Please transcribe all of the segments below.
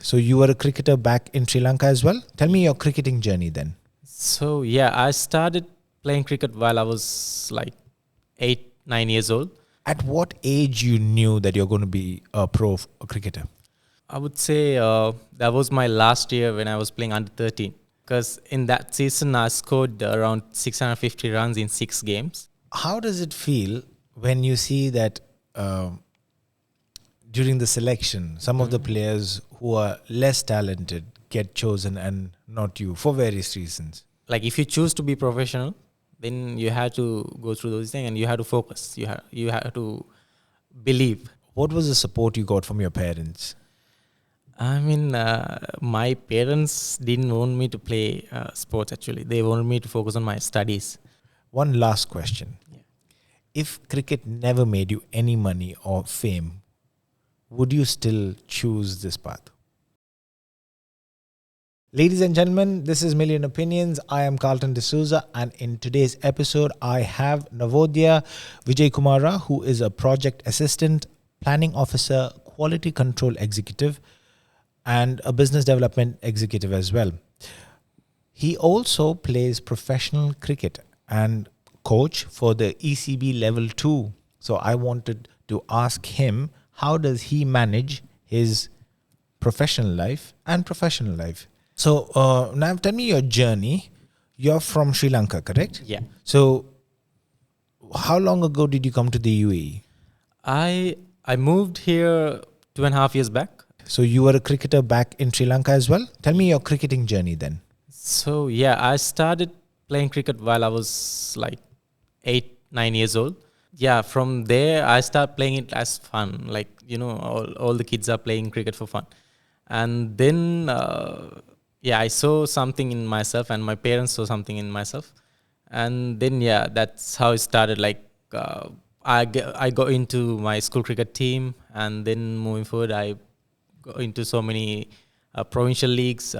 So you were a cricketer back in Sri Lanka as well? Tell me your cricketing journey then. So yeah, I started playing cricket while I was like 8, 9 years old. At what age you knew that you're going to be a pro cricketer? I would say that was my last year when I was playing under 13. Because in that season, I scored around 650 runs in 6 games. How does it feel when you see that during the selection, some of the players who are less talented get chosen and not you for various reasons? Like if you choose to be professional, then you have to go through those things and you have to focus. You have to believe. What was the support you got from your parents? I mean, my parents didn't want me to play sports actually. They wanted me to focus on my studies. One last question. Yeah. If cricket never made you any money or fame, would you still choose this path? Ladies and gentlemen, this is Million Opinions. I am Carlton D'Souza, and in today's episode, I have Nawodya Wijayakumara, who is a project assistant, planning officer, quality control executive, and a business development executive as well. He also plays professional cricket and coach for the ECB level 2. So I wanted to ask him, how does he manage his professional life and professional life? So now tell me your journey. You're from Sri Lanka, correct? Yeah. So how long ago did you come to the UAE? I moved here 2.5 years back. So you were a cricketer back in Sri Lanka as well? Tell me your cricketing journey then. So yeah, I started playing cricket while I was like 8, 9 years old. Yeah, from there I started playing it as fun. Like, all the kids are playing cricket for fun. And then, I saw something in myself and my parents saw something in myself. And then, that's how it started. Like, I got into my school cricket team, and then moving forward, I got into so many provincial leagues,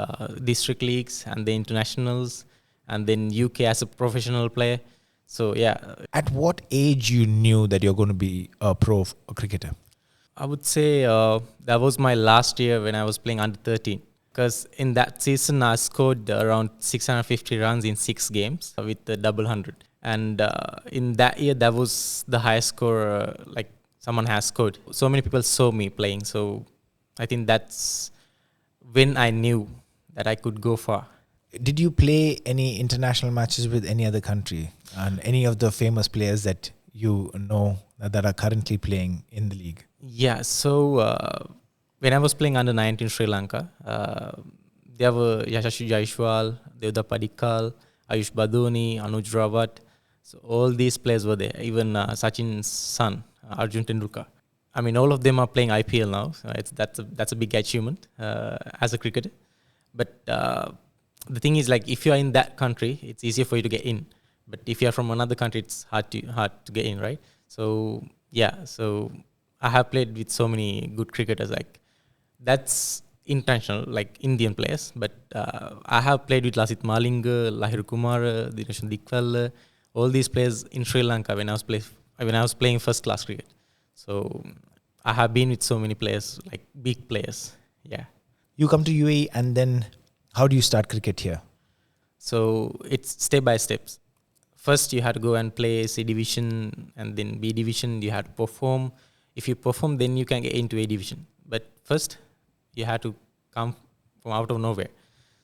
district leagues, and the internationals, and then UK as a professional player. So, yeah. At what age you knew that you're going to be a pro cricketer? I would say that was my last year when I was playing under 13. Because in that season, I scored around 650 runs in 6 games with the double 100. And in that year, that was the highest score like someone has scored. So many people saw me playing. So I think that's when I knew that I could go far. Did you play any international matches with any other country? And any of the famous players that you know that are currently playing in the league? Yeah, so when I was playing under 19 Sri Lanka, there were Yashasvi Jaiswal, Devda Padikkal, Ayush Badoni, Anuj Rawat. So all these players were there. Even Sachin's son, Arjun Tendulkar. I mean, all of them are playing IPL now. So that's a big achievement as a cricketer. But the thing is, like, if you are in that country, it's easier for you to get in. But if you are from another country, it's hard to get in, right? So so I have played with so many good cricketers. Like, that's intentional, like Indian players. But I have played with Lasit Malinga, Wijayakumara, Dinesh Dikwalla, all these players in Sri Lanka when I was playing first class cricket. So I have been with so many players, like big players. Yeah. You come to UAE, and then how do you start cricket here? So it's step by steps. First, you have to go and play C division, and then B division. You have to perform. If you perform, then you can get into A division. But first, you have to come from out of nowhere.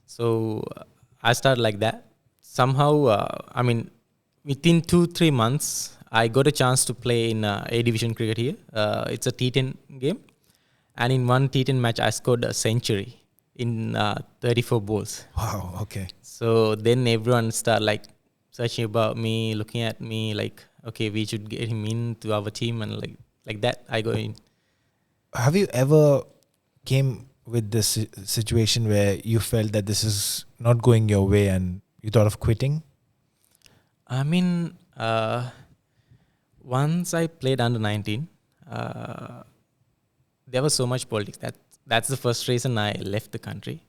So I started like that. Somehow, within 2-3 months, I got a chance to play in A division cricket here. It's a T10 game. And in one T10 match, I scored a century in 34 balls. Wow, okay. So then everyone started like searching about me, looking at me like, okay, we should get him into our team, and like that I go in. Have you ever came with this situation where you felt that this is not going your way and you thought of quitting? I mean, once I played under 19, there was so much politics. That's the first reason I left the country.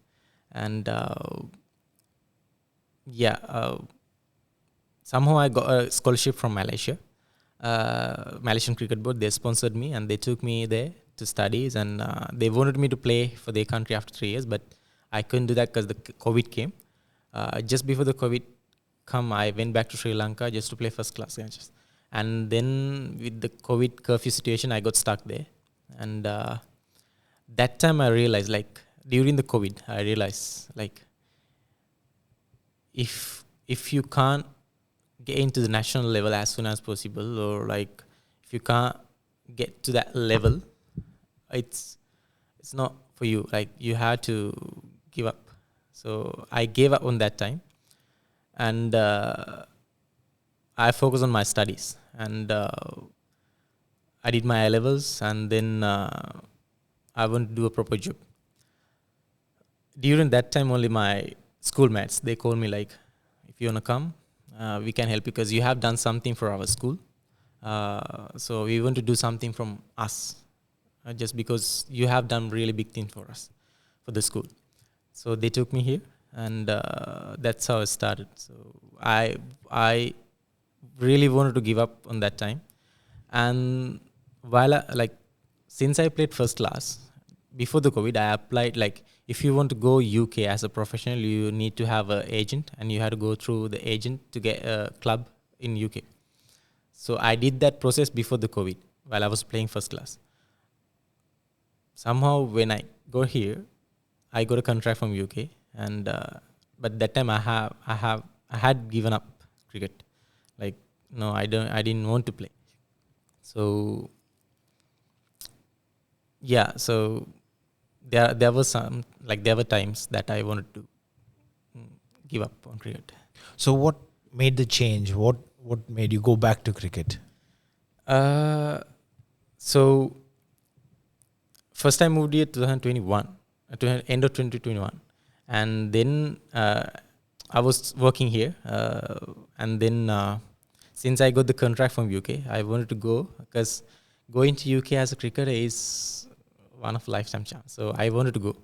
And somehow I got a scholarship from Malaysia. Malaysian Cricket Board, they sponsored me and they took me there to studies, and they wanted me to play for their country after 3 years, but I couldn't do that because the COVID came. Just before the COVID come, I went back to Sri Lanka just to play first class matches. And then with the COVID curfew situation, I got stuck there. And that time I realized, like during the COVID, I realized like if you can't get into the national level as soon as possible, or like if you can't get to that level, it's not for you. Like you have to give up. So I gave up on that time, and I focused on my studies, and I did my A-levels, and then I want to do a proper job. During that time, only my schoolmates, they called me like, if you want to come, we can help you because you have done something for our school. So we want to do something from us, just because you have done really big thing for us, for the school. So they took me here, and that's how it started. So I really wanted to give up on that time. And while since I played first class, before the COVID, I applied, like, if you want to go UK as a professional, you need to have an agent, and you have to go through the agent to get a club in UK. So I did that process before the COVID while I was playing first class. Somehow when I got here, I got a contract from UK, and but that time I had given up cricket. Like, no, I didn't want to play. So yeah, so there were times that I wanted to give up on cricket. So what made the change? What made you go back to cricket? So first I moved here 2021, to end of 2021, and then I was working here, and then since I got the contract from UK, I wanted to go, because going to UK as a cricketer is one of lifetime chance. So I wanted to go.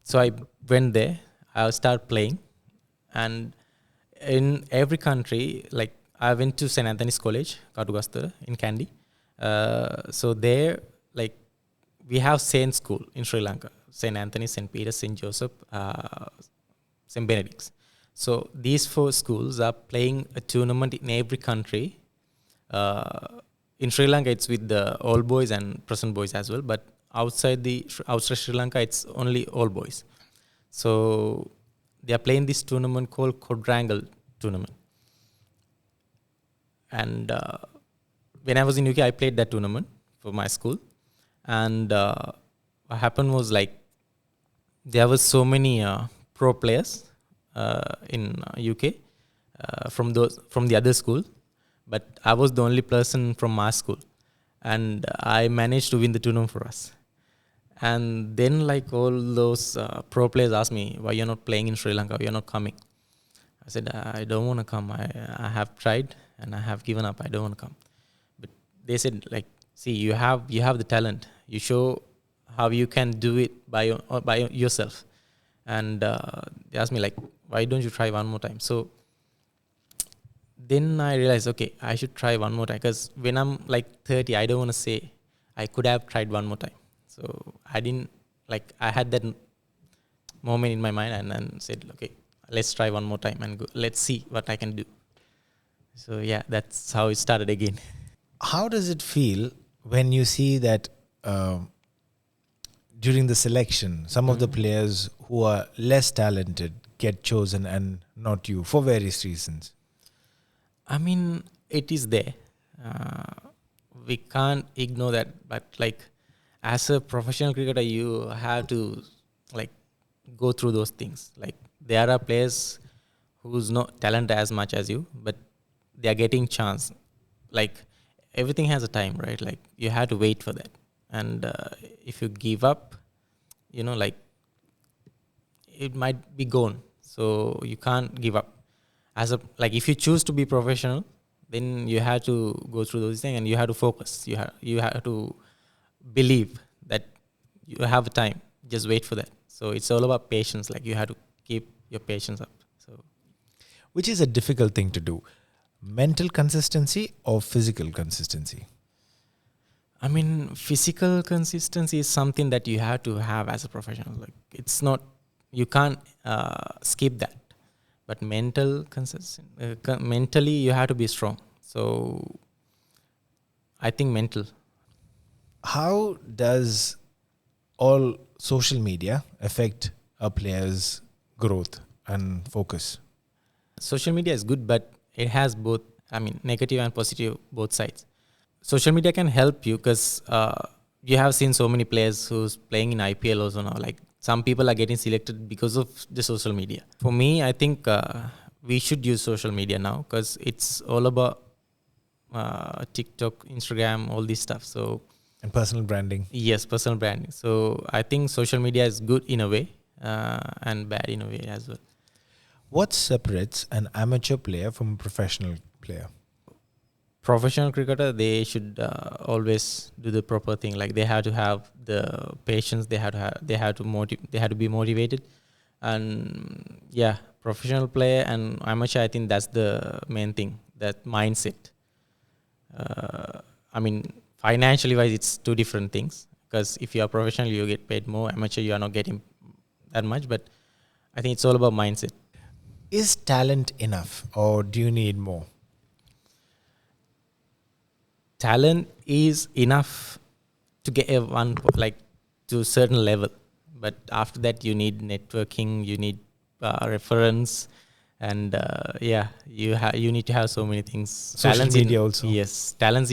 So I went there. I started playing, and in every country, like I went to St. Anthony's College, Kadugastara, in Kandy. So there, like, we have Saint School in Sri Lanka: St. Anthony, St. Peter, St. Joseph, St. Benedict's. So these 4 schools are playing a tournament in every country. In Sri Lanka, it's with the all boys and present boys as well. But outside Sri Lanka, it's only all boys. So they are playing this tournament called quadrangle tournament. And when I was in UK, I played that tournament for my school. And what happened was, like, there were so many pro players in UK from the other school, but I was the only person from my school, and I managed to win the tournament for us. And then, like, all those pro players asked me, why you're not playing in Sri Lanka, you're not coming. I said, I don't want to come. I have tried and I have given up. I don't want to come. But they said, like, see, you have the talent. You show how you can do it by yourself. And they asked me, like, why don't you try one more time? So then I realized, okay, I should try one more time, because when I'm like 30, I don't want to say I could have tried one more time. So I didn't, like, I had that moment in my mind, and then said, okay, let's try one more time and go. Let's see what I can do. So yeah, that's how it started again. How does it feel when you see that during the selection, some of the players who are less talented get chosen and not you, for various reasons? I mean, it is there. We can't ignore that. But, like, as a professional cricketer, you have to, like, go through those things. Like, there are players who's not talented as much as you, but they are getting chance. Like, everything has a time, right? Like, you have to wait for that. And if you give up, like, it might be gone. So you can't give up. If you choose to be professional, then you have to go through those things, and you have to focus. You have to believe that you have time. Just wait for that. So it's all about patience. Like, you have to keep your patience up. So, which is a difficult thing to do, mental consistency or physical consistency? I mean, physical consistency is something that you have to have as a professional. Like, it's not, you can't skip that. But mentally, you have to be strong. So, I think mental. How does all social media affect a player's growth and focus? Social media is good, but it has both, I mean, negative and positive, both sides. Social media can help you because you have seen so many players who's playing in IPL also now. Like, some people are getting selected because of the social media. For me, I think we should use social media now because it's all about TikTok, Instagram, all this stuff. So And personal branding. yes, personal branding. So I think social media is good in a way and bad in a way as well. What separates an amateur player from a professional player? Professional cricketer, they should always do the proper thing. Like, they have to have the patience. They have to be motivated. And yeah, professional player and amateur, I think that's the main thing. That mindset. I mean, financially wise, it's two different things. Because if you are professional, you get paid more. Amateur, you are not getting that much. But I think it's all about mindset. Is talent enough or do you need more? Talent is enough to get like to a certain level, but after that you need networking, you need reference, and you need to have so many things. Social media also. Yes, talent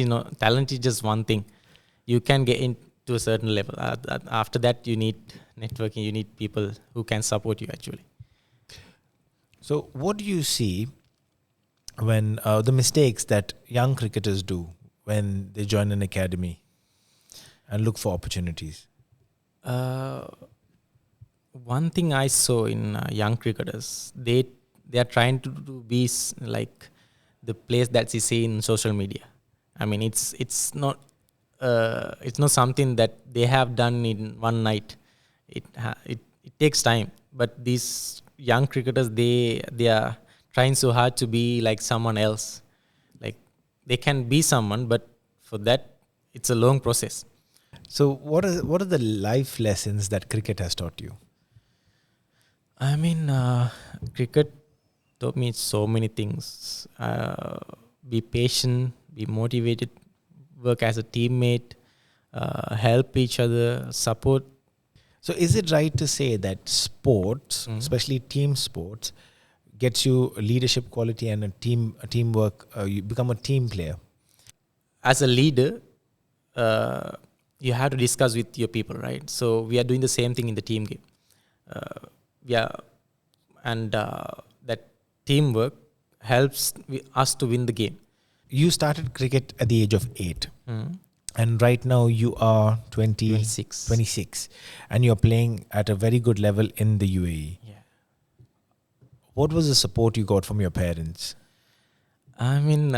is just one thing. You can get into a certain level. After that, you need networking. You need people who can support you actually. So, what do you see when the mistakes that young cricketers do when they join an academy and look for opportunities? One thing I saw in young cricketers, they are trying to be like the place that you see in social media. I mean, it's not something that they have done in one night. It takes time. But these young cricketers, they are trying so hard to be like someone else. Like, they can be someone, but for that, it's a long process. So, what are the life lessons that cricket has taught you? I mean, cricket taught me so many things. Be patient, be motivated, work as a teammate, help each other, support. So, is it right to say that sports, especially team sports, gets you leadership quality and a teamwork? You become a team player. As a leader, uh, you have to discuss with your people, right? So we are doing the same thing in the team game. Yeah, and that teamwork helps us to win the game. You started cricket at the age of 8. And right now you are 26. 26 and you're playing at a very good level in the UAE. Yeah. What was the support you got from your parents? I mean,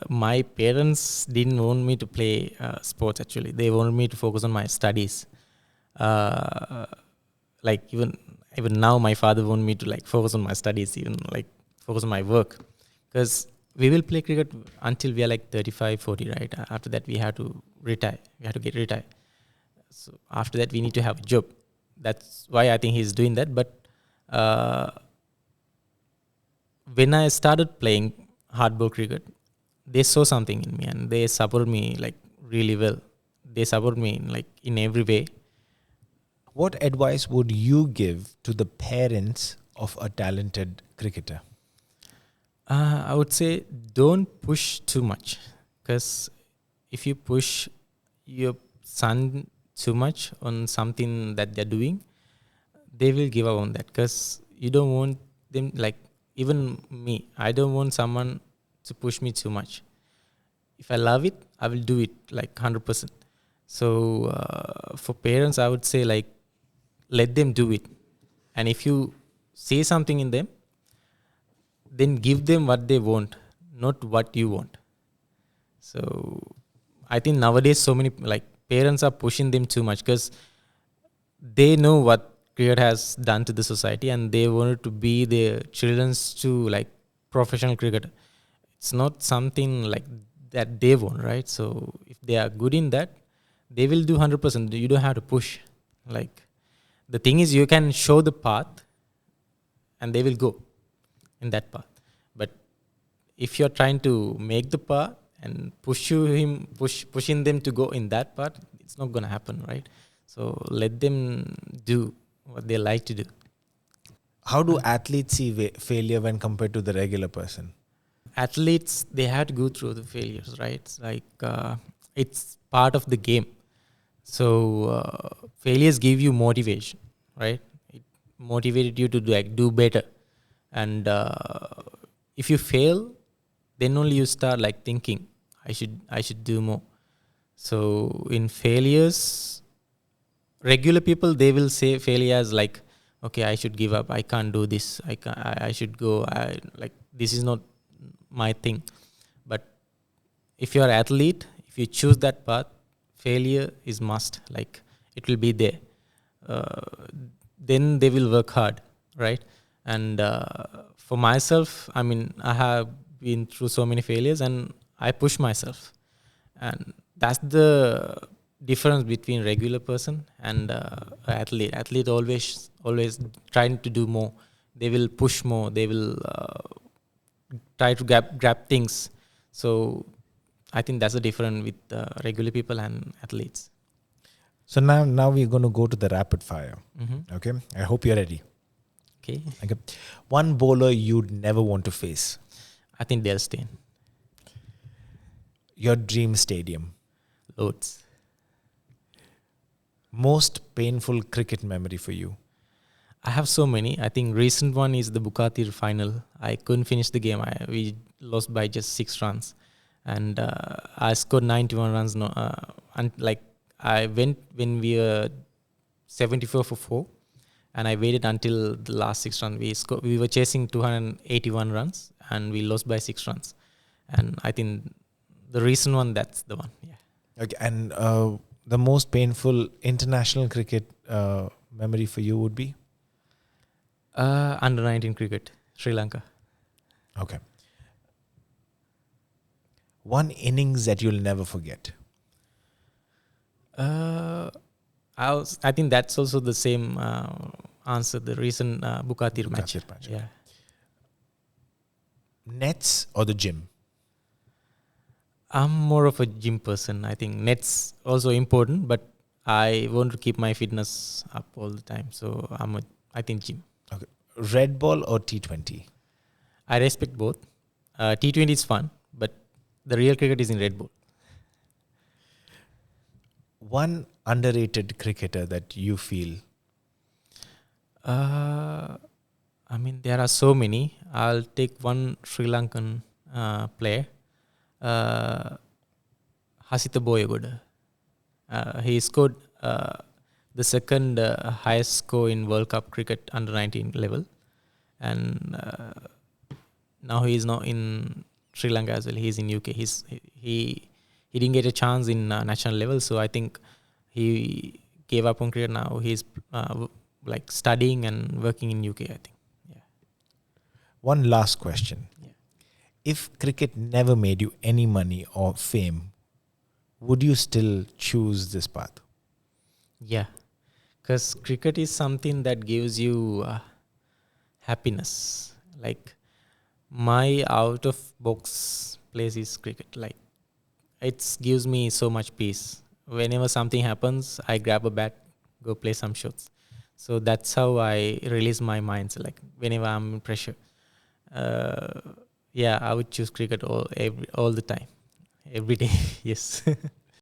my parents didn't want me to play sports actually. They wanted me to focus on my studies. Uh, like, even now, my father wanted me to like focus on my studies, even like focus on my work. Because we will play cricket until we are like 35, 40, right? After that, we have to retire. We have to get retired. So after that, we need to have a job. That's why I think he's doing that. But uh, when I started playing hardball cricket, they saw something in me and they support me like really well. They support me in every way. What advice would you give to the parents of a talented cricketer? I would say don't push too much, because if you push your son too much on something that they're doing, they will give up on that. Because you don't want them, like, even me, I don't want someone to push me too much. If I love it, I will do it like 100%. So for parents, I would say, like, let them do it. And if you say something in them, then give them what they want, not what you want. So I think nowadays so many like parents are pushing them too much, because they know what cricket has done to the society and they wanted to be their children's to like professional cricketer. It's not something like that they want, right? So if they are good in that, they will do 100%. You don't have to push. Like, the thing is, you can show the path and they will go in that path. But if you're trying to make the path and pushing them to go in that path, it's not going to happen, right? So let them do what they like to do. How do athletes see failure when compared to the regular person? Athletes, they have to go through the failures, right? It's like it's part of the game. So failures give you motivation, right? It motivated you to do better. And if you fail, then only you start like thinking, I should do more. So in failures, regular people, they will say failure as like, okay, I should give up, I can't do this, I should go, like, this is not my thing. But if you're an athlete, if you choose that path, failure is must, like, it will be there. Then they will work hard, right? And for myself, I mean, I have been through so many failures and I push myself. And that's the difference between regular person and athlete always trying to do more. They will push more, they will try to grab things. So I think that's the difference with regular people and athletes. So now we're going to go to the rapid fire. Okay, I hope you're ready. Okay. One bowler you'd never want to face. I think they'll stay. Your dream stadium. Loads. Most painful cricket memory for you. I have so many. I think recent one is the Bukatir final. I couldn't finish the game. We lost by just 6 runs. And I scored 91 runs. And like, I went when we were 74 for 4. And I waited until the last 6 runs. We were chasing 281 runs. And we lost by 6 runs. And I think the recent one, that's the one. Yeah. Okay. And the most painful international cricket memory for you would be? Under 19 cricket, Sri Lanka. Okay. One innings that you'll never forget. I think that's also the same answer. The recent Bukatir match. Yeah. Nets or the gym? I'm more of a gym person. I think nets also important, but I want to keep my fitness up all the time. So I think gym. Okay. Red ball or T20? I respect both. T20 is fun, but the real cricket is in red ball. One underrated cricketer that you feel? I mean, there are so many. I'll take one Sri Lankan player, Hasita Boyagoda. He scored the second highest score in World Cup cricket under 19 level, and now he is not in Sri Lanka as well. He's in UK. He didn't get a chance in national level, so I think he gave up on cricket. Now he's like studying and working in UK, I think. Yeah. One last question. Yeah. If cricket never made you any money or fame, would you still choose this path? Yeah, because cricket is something that gives you happiness. Like, my out of box place is cricket. Like, it gives me so much peace. Whenever something happens, I grab a bat, go play some shots. So that's how I release my mind. So like, whenever I'm in pressure, yeah, I would choose cricket all the time, every day. Yes.